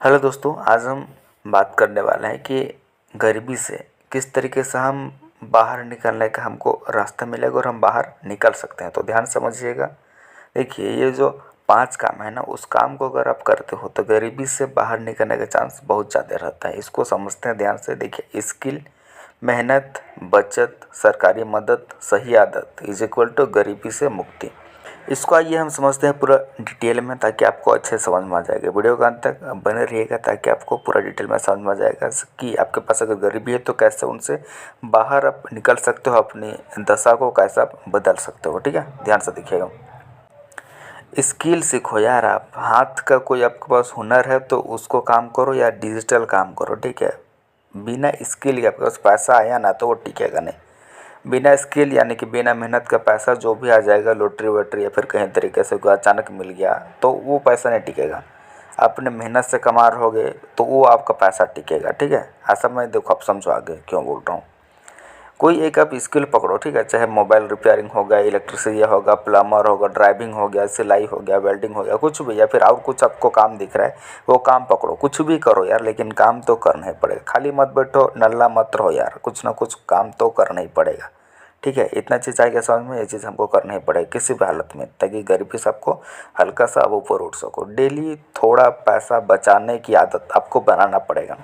Hello दोस्तों, आज हम बात करने वाले हैं कि गरीबी से किस तरीके से हम बाहर निकलने का हमको रास्ता मिलेगा और हम बाहर निकल सकते हैं। तो ध्यान समझिएगा। देखिए, ये जो 5 काम है ना, उस काम को अगर आप करते हो तो गरीबी से बाहर निकलने का चांस बहुत ज़्यादा रहता है। इसको समझते हैं ध्यान से। देखिए, स्किल, मेहनत, बचत, सरकारी मदद, सही आदत इज इक्वल टू गरीबी से मुक्ति। इसको आइए हम समझते हैं पूरा डिटेल में, ताकि आपको अच्छे समझ में आ जाएगा। वीडियो का अंत तक बने रहिएगा ताकि आपको पूरा डिटेल में समझ में आ जाएगा कि आपके पास अगर गरीबी है तो कैसे उनसे बाहर आप निकल सकते हो, अपनी दशा को कैसे आप बदल सकते हो। ठीक है, ध्यान से देखिएगा। स्किल सीखो यार। आप हाथ का कोई आपके पास हुनर है तो उसको काम करो या डिजिटल काम करो। ठीक है, बिना स्किल के आपके पास पैसा आया ना तो वो टिकेगा नहीं। बिना स्किल यानी कि बिना मेहनत का पैसा जो भी आ जाएगा, लॉटरी वोटरी या फिर कहीं तरीके से कोई अचानक मिल गया, तो वो पैसा नहीं टिकेगा। अपने मेहनत से कमा रहोगे तो वो आपका पैसा टिकेगा। ठीक है, ऐसा मैं देखो, आप समझो आगे क्यों बोल रहा हूँ। कोई एक आप स्किल पकड़ो। ठीक है, चाहे मोबाइल रिपेयरिंग होगा, इलेक्ट्रिसिटी होगा, प्लम्बर होगा, ड्राइविंग हो गया, सिलाई हो गया, वेल्डिंग हो गया, कुछ भी, या फिर और कुछ आपको काम दिख रहा है वो काम पकड़ो। कुछ भी करो यार, लेकिन काम तो करना ही पड़ेगा। खाली मत बैठो, नल्ला मत रहो यार, कुछ ना कुछ काम तो करना ही पड़ेगा। ठीक है, इतना चीज़ आएगा समझ में। ये चीज़ हमको करना ही पड़ेगा किसी भी हालत में, ताकि गरीबी से आपको हल्का सा आप ऊपर उठ सको। डेली थोड़ा पैसा बचाने की आदत आपको बनाना पड़ेगा।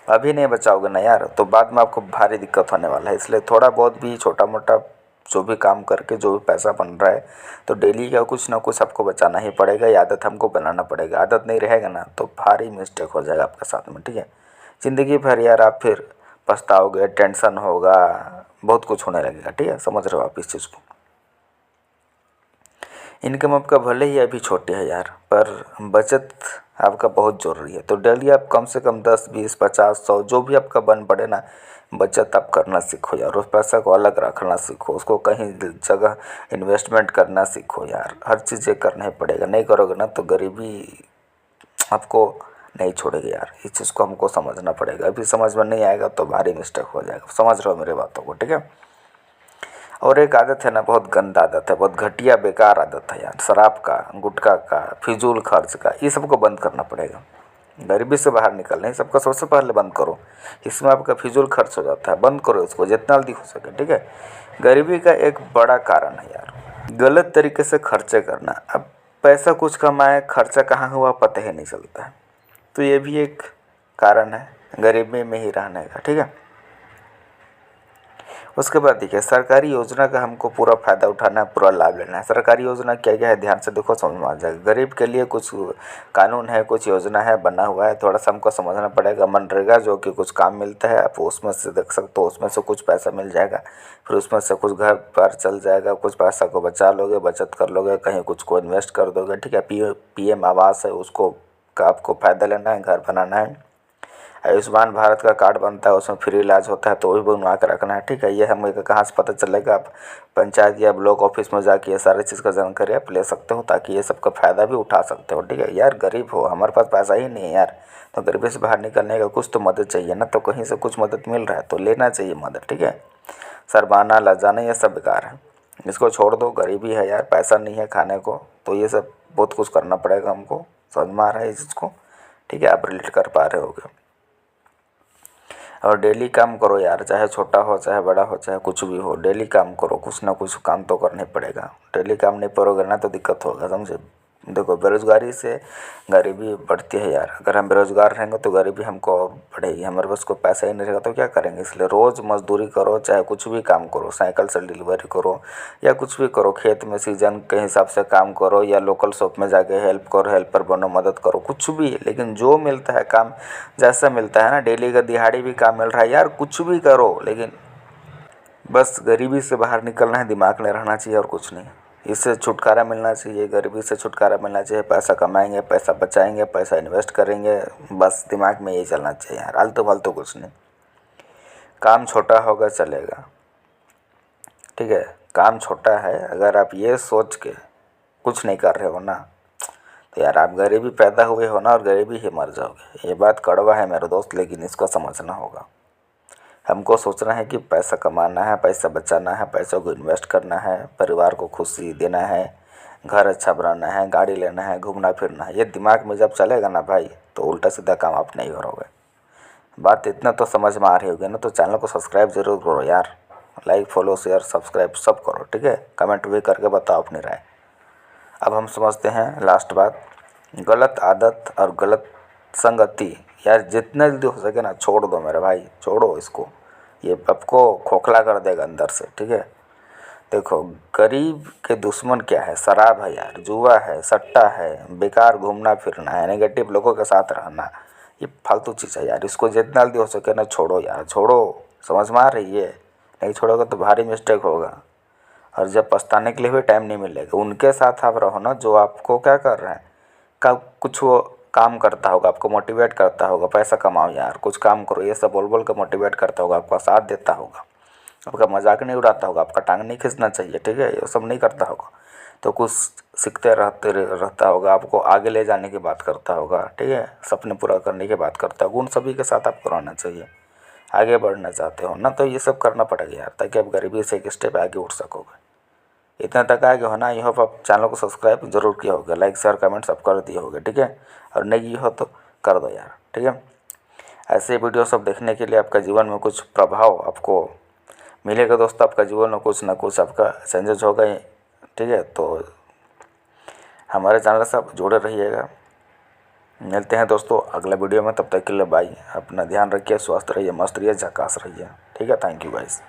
अभी नहीं बचाओगे ना यार तो बाद में आपको भारी दिक्कत होने वाला है। इसलिए थोड़ा बहुत भी, छोटा मोटा जो भी काम करके जो भी पैसा बन रहा है, तो डेली का कुछ ना कुछ आपको बचाना ही पड़ेगा। ये आदत हमको बनाना पड़ेगा। आदत नहीं रहेगा ना तो भारी मिस्टेक हो जाएगा आपके साथ में। ठीक है, ज़िंदगी भर यार आप फिर पछताओगे, टेंशन होगा, बहुत कुछ होने लगेगा। ठीक है, समझ रहे हो आप इस चीज़ को। इनकम आपका भले ही अभी छोटी है यार, पर बचत आपका बहुत ज़रूरी है। तो डेली आप कम से कम 10, 20, 50, 100 जो भी आपका बन पड़े ना, बचत आप करना सीखो यार। उस पैसा को अलग रखना सीखो, उसको कहीं जगह इन्वेस्टमेंट करना सीखो यार। हर चीज़ें करना ही पड़ेगा। नहीं करोगे ना तो गरीबी आपको नहीं छोड़ेगी यार। इस चीज़ को हमको समझना पड़ेगा। अभी समझ में नहीं आएगा तो भारी मिस्टेक हो जाएगा। समझ रहे हो मेरी बातों को? ठीक है। और एक आदत है ना, बहुत गंदा आदत है, बहुत घटिया बेकार आदत है यार, शराब का, गुटखा का, फिजूल खर्च का। ये सबको बंद करना पड़ेगा। गरीबी से बाहर निकलना है, सबका सबसे पहले बंद करो। इसमें आपका फिजूल खर्च हो जाता है, बंद करो इसको जितना जल्दी हो सके। ठीक है, गरीबी का एक बड़ा कारण है यार, गलत तरीके से खर्चे करना। अब पैसा कुछ कमाए, खर्चा कहाँ हुआ पता ही नहीं चलता है। तो ये भी एक कारण है गरीबी में ही रहने का। ठीक है, उसके बाद देखिए, सरकारी योजना का हमको पूरा फ़ायदा उठाना है, पूरा लाभ लेना है। सरकारी योजना क्या क्या है ध्यान से देखो, समझ में आ जाएगा। गरीब के लिए कुछ कानून है, कुछ योजना है, बना हुआ है, थोड़ा सा हमको समझना पड़ेगा। मनरेगा जो कि कुछ काम मिलता है, आप उसमें से देख सकते हो, उसमें से कुछ पैसा मिल जाएगा। फिर उसमें से कुछ घर पर चल जाएगा, कुछ पैसा को बचा लोगे, बचत कर लोगे, कहीं कुछ को इन्वेस्ट कर दोगे। ठीक है, PM आवास है, उसको का आपको फ़ायदा लेना है, घर बनाना है। आयुष्मान भारत का कार्ड बनता है, उसमें फ्री इलाज होता है, तो वो भी बनवा कर रखना है। ठीक है, ये हमें कहाँ से पता चलेगा? आप पंचायत या ब्लॉक ऑफिस में जाके ये सारी चीज़ का जानकारी आप ले सकते हो, ताकि ये सब का फ़ायदा भी उठा सकते हो। ठीक है यार, गरीब हो, हमारे पास पैसा ही नहीं है यार, तो गरीबी से बाहर निकलने का कुछ तो मदद चाहिए ना। तो कहीं से कुछ मदद मिल रहा है तो लेना चाहिए मदद। ठीक है, शर्माना, लजाना ये सब बेकार है, इसको छोड़ दो। गरीबी है यार, पैसा नहीं है खाने को, तो ये सब बहुत कुछ करना पड़ेगा हमको। समझ में आ रहा है इस चीज़ को? ठीक है, आप रिलेट कर पा रहे होगे। और डेली काम करो यार, चाहे छोटा हो, चाहे बड़ा हो, चाहे कुछ भी हो, डेली काम करो। कुछ ना कुछ काम तो करना ही पड़ेगा। डेली काम नहीं करोगे ना तो दिक्कत होगा, समझे? देखो, बेरोज़गारी से गरीबी बढ़ती है यार। अगर हम बेरोज़गार रहेंगे तो गरीबी हमको और बढ़ेगी। हमारे पास कोई पैसा ही नहीं रहेगा तो क्या करेंगे? इसलिए रोज़ मजदूरी करो, चाहे कुछ भी काम करो, साइकिल से डिलीवरी करो या कुछ भी करो, खेत में सीजन के हिसाब से काम करो, या लोकल शॉप में जाके हेल्प करो, हेल्पर बनो, मदद करो, कुछ भी। लेकिन जो मिलता है काम, जैसा मिलता है ना, डेली का दिहाड़ी भी काम मिल रहा है यार, कुछ भी करो, लेकिन बस गरीबी से बाहर निकलना है, दिमाग में रहना चाहिए और कुछ नहीं। इससे छुटकारा मिलना चाहिए, गरीबी से छुटकारा मिलना चाहिए। पैसा कमाएंगे, पैसा बचाएंगे, पैसा इन्वेस्ट करेंगे, बस दिमाग में यही चलना चाहिए यार, आलतू फालतू कुछ नहीं। काम छोटा होगा चलेगा, ठीक है, काम छोटा है, अगर आप ये सोच के कुछ नहीं कर रहे हो ना, तो यार आप गरीबी पैदा हुए हो ना, और गरीबी ही मर जाओगे। ये बात कड़वा है मेरे दोस्त, लेकिन इसको समझना होगा। हमको सोचना है कि पैसा कमाना है, पैसा बचाना है, पैसों को इन्वेस्ट करना है, परिवार को खुशी देना है, घर अच्छा बनाना है, गाड़ी लेना है, घूमना फिरना है, ये दिमाग में जब चलेगा ना भाई तो उल्टा सीधा काम आप नहीं करोगे। बात इतना तो समझ में आ रही होगी ना, तो चैनल को सब्सक्राइब जरूर करो यार, लाइक फॉलो शेयर सब्सक्राइब सब करो, ठीक है। कमेंट भी करके बताओ अपनी राय। अब हम समझते हैं लास्ट बात, गलत आदत और गलत संगति यार जितना जल्दी हो सके ना छोड़ दो मेरे भाई, छोड़ो इसको, ये आपको खोखला कर देगा अंदर से, ठीक है। देखो गरीब के दुश्मन क्या है, शराब है यार, जुआ है, सट्टा है, बेकार घूमना फिरना है, नेगेटिव लोगों के साथ रहना, ये फालतू चीज़ है यार, इसको जितना जल्दी हो सके ना छोड़ो यार, छोड़ो। समझ में आ रही है, नहीं छोड़ोगे तो भारी मिस्टेक होगा और जब पछताने के लिए भी टाइम नहीं मिलेगा। उनके साथ आप रहो ना जो आपको क्या कर रहे हैं, का कुछ वो काम करता होगा, आपको मोटिवेट करता होगा, पैसा कमाओ यार, कुछ काम करो, ये सब बोल बोल के मोटिवेट करता होगा, आपका साथ देता होगा, आपका मजाक नहीं उड़ाता होगा, आपका टांग नहीं खींचना चाहिए, ठीक है, ये सब नहीं करता होगा, तो कुछ सीखते रहता होगा, आपको आगे ले जाने की बात करता होगा, ठीक है, सपने पूरा करने की बात करता होगा, उन सभी के साथ आपको रहना चाहिए। आगे बढ़ना चाहते हो ना तो ये सब करना पड़ेगा यार, ताकि आप गरीबी से एक स्टेप आगे उठ सकोगे। इतना तक आगे हो ना, आई होप आप चैनल को सब्सक्राइब जरूर किया होगा, लाइक शेयर कमेंट सब कर दिए होगे, ठीक है, और नहीं हो तो कर दो यार, ठीक है। ऐसे वीडियो सब देखने के लिए आपका जीवन में कुछ प्रभाव आपको मिलेगा दोस्तों, आपका जीवन में कुछ ना कुछ आपका चेंजेस होगा, ठीक है। तो हमारे चैनल से आप जुड़े रहिएगा। मिलते हैं दोस्तों अगले वीडियो में, तब तक के लिए बाय। अपना ध्यान रखिए, स्वस्थ रहिए, मस्त रहिए, झकास रहिए, ठीक है। Thank you guys.